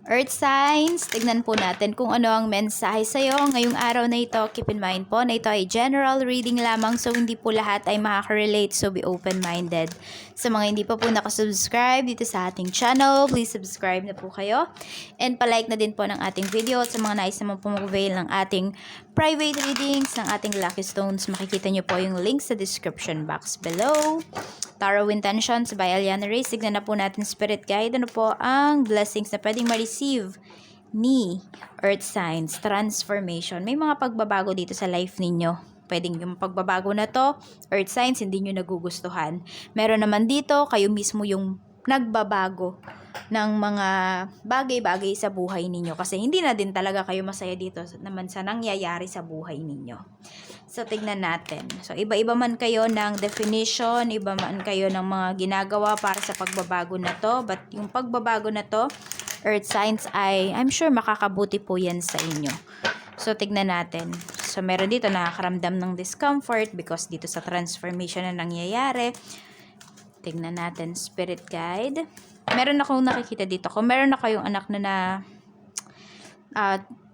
Earth signs, tignan po natin kung ano ang mensahe sa'yo ngayong araw na ito. Keep in mind po na ito ay general reading lamang, so hindi po lahat ay makaka-relate, so be open-minded. Sa mga hindi pa po nakasubscribe dito sa ating channel, please subscribe na po kayo. And palike na din po ng ating video. At sa mga nais naman po mag-avail ng ating private readings, ng ating lucky stones, makikita nyo po yung link sa description box below. Tarot Intentions by Aliana Reyes. Tignan na po natin spirit guide. Ano po ang blessings na pwedeng ma-receive ni Earth Signs? Transformation. May mga pagbabago dito sa life ninyo. Pwedeng yung pagbabago na to, Earth Signs, hindi nyo nagugustuhan. Meron naman dito, kayo mismo yung nagbabago ng mga bagay-bagay sa buhay ninyo. Kasi hindi na din talaga kayo masaya dito naman sa nangyayari sa buhay ninyo. So, tignan natin. So, iba-iba man kayo ng definition, iba man kayo ng mga ginagawa para sa pagbabago na to. But yung pagbabago na to, Earth Signs, ay I'm sure makakabuti po yan sa inyo. So, tignan natin. So, meron dito nakakaramdam ng discomfort because dito sa transformation na nangyayari. Tignan natin, spirit guide. Meron akong nakikita dito. Kung meron na kayong anak na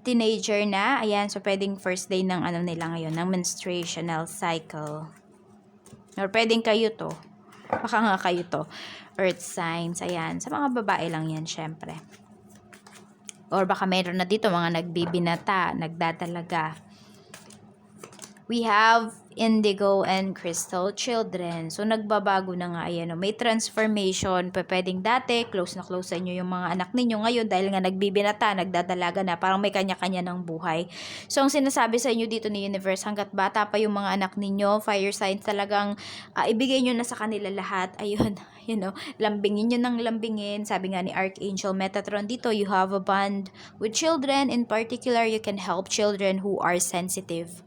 teenager na, ayan, so pwedeng first day ng ano nila ngayon, ng menstruational cycle. Or pwedeng kayo to. Baka nga kayo to. Earth signs, ayan. Sa mga babae lang yan, syempre. Or baka meron na dito mga nagbibinata, nagdadalaga. We have indigo and crystal children. So, nagbabago na nga. Ayan, may transformation. Pwedeng dati, close na close sa inyo yung mga anak ninyo. Ngayon, dahil nga nagbibinata, nagdadalaga na, parang may kanya-kanya ng buhay. So, ang sinasabi sa inyo dito ni Universe, hanggat bata pa yung mga anak ninyo, fire signs, talagang ibigay nyo na sa kanila lahat. Ayun, lambingin nyo ng lambingin. Sabi nga ni Archangel Metatron dito, you have a bond with children. In particular, you can help children who are sensitive.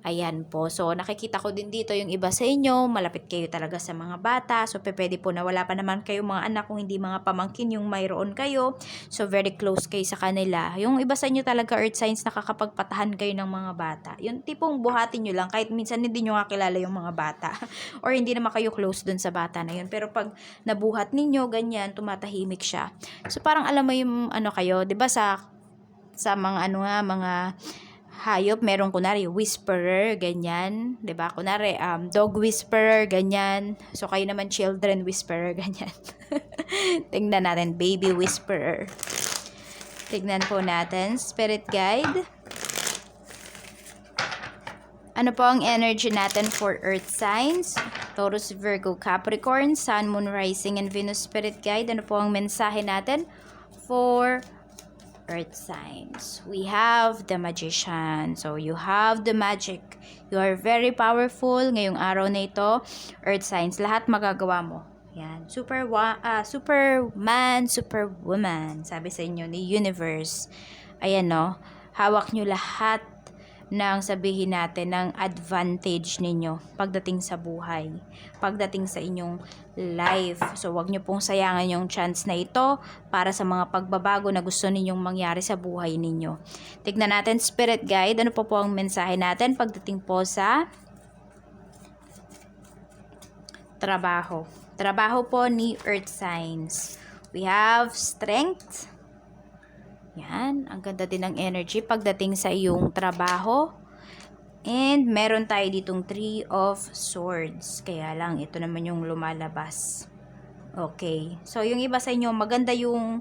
Ayan po. So, nakikita ko din dito yung iba sa inyo, malapit kayo talaga sa mga bata. So, pwede po na wala pa naman kayong mga anak kung hindi mga pamangkin yung mayroon kayo. So, very close kayo sa kanila. Yung iba sa inyo talaga, Earth Signs, nakakapagpatahan kayo ng mga bata. Yung tipong buhatin nyo lang, kahit minsan hindi nyo nga kilala yung mga bata. Or hindi naman kayo close dun sa bata na yun. Pero pag nabuhat ninyo, ganyan, tumatahimik siya. So, parang alam mo yung kayo, 'di ba sa mga mga hayop, merong kunwari whisperer, ganyan, 'di ba? Kunwari dog whisperer, ganyan. So kayo naman children whisperer, ganyan. Tingnan natin, baby whisperer. Tignan po natin, spirit guide. Ano po ang energy natin for earth signs? Taurus, Virgo, Capricorn, Sun, Moon, Rising, and Venus spirit guide. Ano po ang mensahe natin for earth signs? We have the Magician. So, you have the magic. You are very powerful. Ngayong araw na ito, earth signs, lahat magagawa mo. Yan. Superman, superwoman. Sabi sa inyo ni Universe. Ayan, no? Hawak nyo lahat ng sabihin natin ng advantage ninyo pagdating sa buhay, pagdating sa inyong life. So, wag nyo pong sayangan yung chance na ito para sa mga pagbabago na gusto ninyong mangyari sa buhay ninyo. Tignan natin, spirit guide, ano po ang mensahe natin pagdating po sa trabaho. Trabaho po ni earth signs. We have strength. Yan, ang ganda din ng energy pagdating sa iyong trabaho. And meron tayo ditong 3 of Swords. Kaya lang, ito naman yung lumalabas. Okay. So, yung iba sa inyo, maganda yung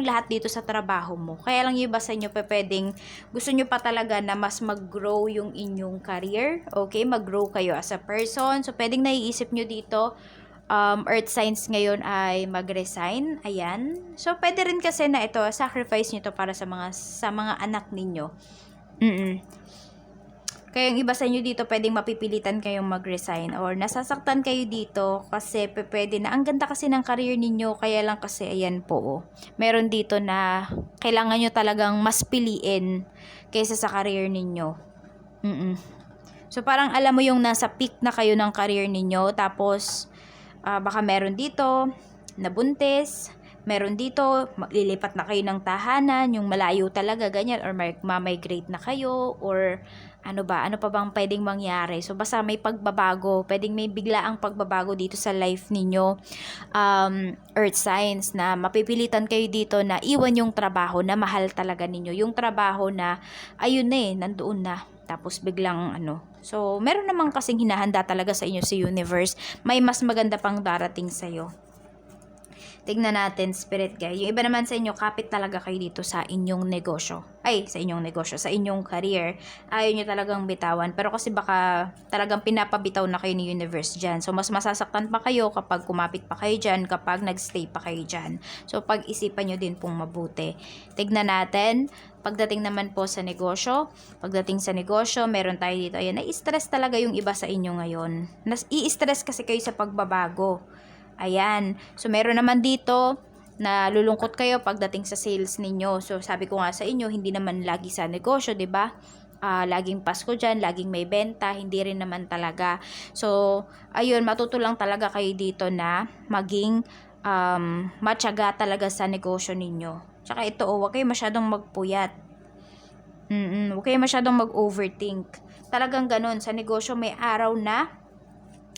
lahat dito sa trabaho mo. Kaya lang yung iba sa inyo, pwedeng gusto nyo pa talaga na mas mag-grow yung inyong career. Okay, mag-grow kayo as a person. So, pwedeng naiisip nyo dito, earth signs ngayon ay mag-resign. Ayan. So, pwede rin kasi na ito, sacrifice nyo to para sa mga anak ninyo. Kaya yung iba sa inyo dito, pwedeng mapipilitan kayong mag-resign or nasasaktan kayo dito kasi pwede na. Ang ganda kasi ng career ninyo, kaya lang kasi, ayan po. Meron dito na kailangan nyo talagang mas piliin kaysa sa career ninyo. So, parang alam mo yung nasa peak na kayo ng career ninyo, tapos baka meron dito nabuntis, meron dito lilipat na kayo ng tahanan, yung malayo talaga, ganyan, or mamigrate na kayo, or Ano ba? Ano pa bang pwedeng mangyari? So, basta may pagbabago. Pwedeng may biglaang pagbabago dito sa life ninyo. Earth signs na mapipilitan kayo dito na iwan yung trabaho na mahal talaga ninyo. Yung trabaho na, ayun na nandoon na. Tapos biglang So, meron namang kasing hinahanda talaga sa inyo si universe. May mas maganda pang darating sa'yo. Tignan natin, spirit guide. Yung iba naman sa inyo, kapit talaga kayo dito sa inyong negosyo. Sa inyong career. Ayaw nyo talagang bitawan. Pero kasi baka talagang pinapabitaw na kayo ni universe dyan. So, mas masasaktan pa kayo kapag kumapit pa kayo dyan, kapag nagstay pa kayo dyan. So, pag-isipan nyo din pong mabuti. Tignan natin, pagdating naman po sa negosyo, meron tayo dito. Ayan, na-stress talaga yung iba sa inyo ngayon. I-stress kasi kayo sa pagbabago. Ayan. So, meron naman dito na lulungkot kayo pagdating sa sales ninyo. So, sabi ko nga sa inyo, hindi naman lagi sa negosyo, 'di ba? Laging Pasko dyan, laging may benta, hindi rin naman talaga. So, ayun, matuto lang talaga kayo dito na maging matyaga talaga sa negosyo ninyo. Tsaka ito, huwag kayo masyadong magpuyat. Huwag kayo masyadong mag-overthink. Talagang ganun, sa negosyo may araw na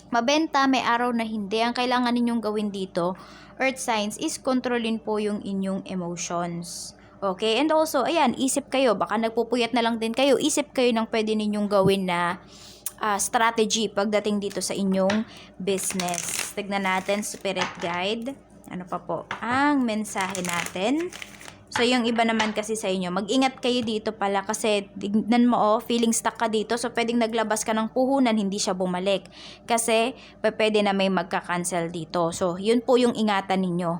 mabenta, may araw na hindi. Ang kailangan ninyong gawin dito, earth signs, is kontrolin po yung inyong emotions. Okay? And also, ayan, isip kayo. Baka nagpupuyat na lang din kayo. Isip kayo ng pwede ninyong gawin na strategy pagdating dito sa inyong business. Tignan natin, spirit guide. Ano pa po? Ang mensahe natin. So, yung iba naman kasi sa inyo, mag-ingat kayo dito pala kasi tignan mo, feeling stuck ka dito. So, pwedeng naglabas ka ng puhunan, hindi siya bumalik. Kasi, pwede na may magka-cancel dito. So, yun po yung ingatan ninyo.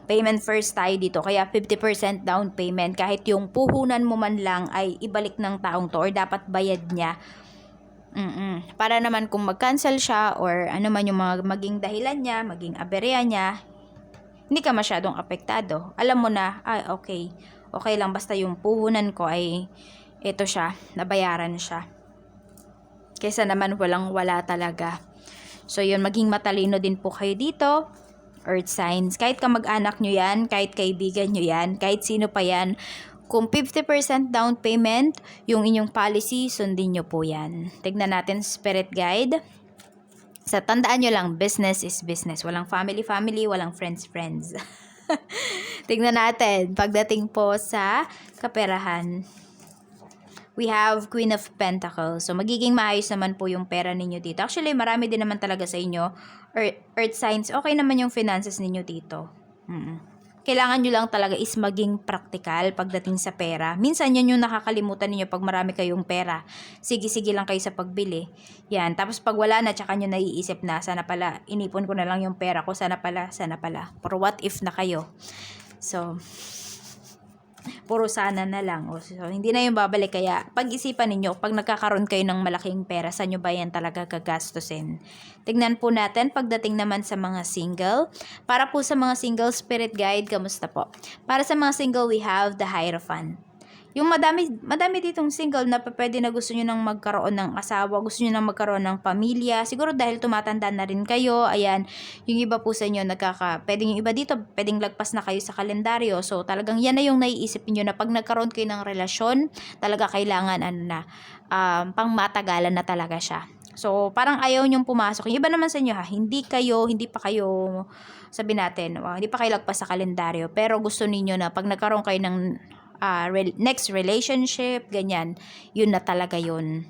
Payment first tayo dito. Kaya, 50% down payment. Kahit yung puhunan mo man lang ay ibalik ng taong to or dapat bayad niya. Para naman kung mag-cancel siya or ano man yung mga maging dahilan niya, maging aberya niya, hindi ka masyadong apektado. Alam mo na, okay. Okay lang, basta yung puhunan ko ay ito siya, nabayaran siya. Kaysa naman walang-wala talaga. So, yun, maging matalino din po kayo dito. Earth signs. Kahit kamag-anak nyo yan, kahit kaibigan nyo yan, kahit sino pa yan, kung 50% down payment, yung inyong policy, sundin nyo po yan. Tignan natin, spirit guide. Sa tandaan nyo lang, business is business. Walang family, walang friends. Tignan natin, pagdating po sa kaperahan. We have Queen of Pentacles. So, magiging maayos naman po yung pera ninyo dito. Actually, marami din naman talaga sa inyo. Earth signs, okay naman yung finances ninyo dito. Kailangan nyo lang talaga is maging practical pagdating sa pera. Minsan yan yung nakakalimutan niyo pag marami kayong pera. Sige lang kayo sa pagbili. Yan. Tapos pag wala na, tsaka nyo naiisip na, sana pala, inipon ko na lang yung pera ko. Sana pala. Pero what if na kayo? So, puro sana na lang. So, hindi na yung babalik. Kaya, pag-isipan ninyo, pag nagkakaroon kayo ng malaking pera, saan nyo ba yan talaga gagastusin? Tignan po natin, pagdating naman sa mga single. Para po sa mga single, spirit guide, kamusta po? Para sa mga single, we have the Hierophant. Yung madami ditong single na pwede na gusto nyo nang magkaroon ng asawa, gusto nyo nang magkaroon ng pamilya. Siguro dahil tumatanda na rin kayo, ayan, yung iba po sa inyo pwedeng yung iba dito, pwedeng lagpas na kayo sa kalendaryo. So, talagang yan na yung naiisip niyo na pag nagkaroon kayo ng relasyon, talaga kailangan, pang matagalan na talaga siya. So, parang ayaw nyong pumasok. Yung iba naman sa inyo hindi pa kayo, sabi natin, hindi pa kayo lagpas sa kalendaryo. Pero gusto niyo na pag nagkaroon kayo ng next relationship, ganyan, yun na talaga yun.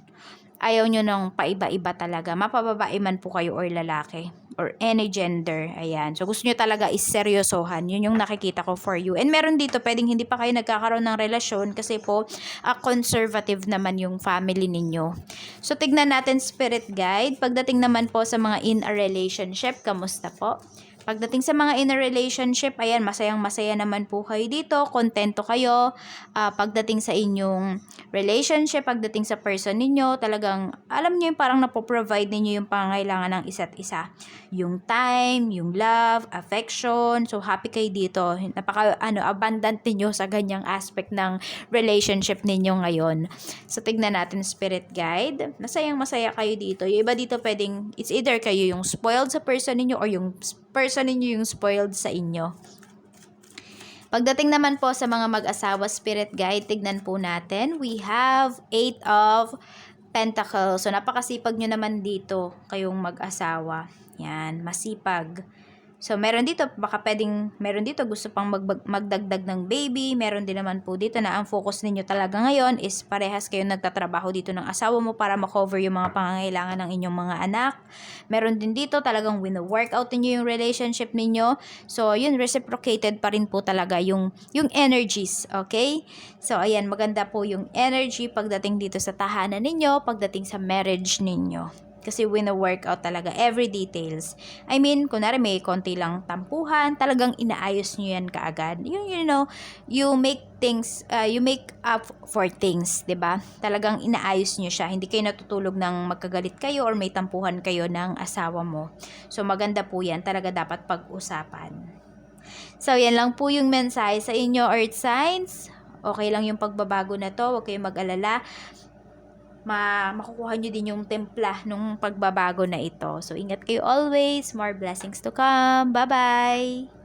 Ayaw nyo ng paiba-iba talaga. Mapababae man po kayo or lalaki or any gender. Ayan. So, gusto nyo talaga is seryosohan. Yun yung nakikita ko for you. And meron dito, pwedeng hindi pa kayo nagkakaroon ng relasyon kasi po, conservative naman yung family ninyo. So, tignan natin, spirit guide. Pagdating naman po sa mga in a relationship, kamusta po? Pagdating sa mga in a relationship, ayan, masayang-masaya naman po kayo dito, kontento kayo. Pagdating sa inyong relationship, pagdating sa person ninyo, talagang, alam niyo yung parang napoprovide ninyo yung pangangailangan ng isa't isa. Yung time, yung love, affection, so happy kayo dito. Abundant ninyo sa ganyang aspect ng relationship ninyo ngayon. So, tignan natin, spirit guide. Masayang-masaya kayo dito. Yung iba dito pwedeng, it's either kayo yung spoiled sa person ninyo or yung person ninyo yung spoiled sa inyo. Pagdating naman po sa mga mag-asawa spirit guide, tignan po natin. We have 8 of Pentacles. So, napakasipag nyo naman dito, kayong mag-asawa. Yan, masipag. So, meron dito, baka meron dito gusto pang magdagdag ng baby. Meron din naman po dito na ang focus ninyo talaga ngayon is parehas kayong nagtatrabaho dito ng asawa mo para makover yung mga pangangailangan ng inyong mga anak. Meron din dito talagang wino-workout ninyo yung relationship ninyo. So, yun, reciprocated pa rin po talaga yung energies, okay? So, ayan, maganda po yung energy pagdating dito sa tahanan ninyo, pagdating sa marriage ninyo. Kasi wino-workout talaga every details. I mean, kunwari may konti lang tampuhan, talagang inaayos nyo yan kaagad. You know, you make things, you make up for things, 'di ba? Talagang inaayos nyo siya. Hindi kayo natutulog ng magkagalit kayo or may tampuhan kayo ng asawa mo. So, maganda po yan. Talaga dapat pag-usapan. So, yan lang po yung mensahe sa inyo, Earth Signs. Okay lang yung pagbabago na to. Huwag kayong mag-alala. Makukuha nyo din yung templa nung pagbabago na ito. So, ingat kayo always. More blessings to come. Bye-bye!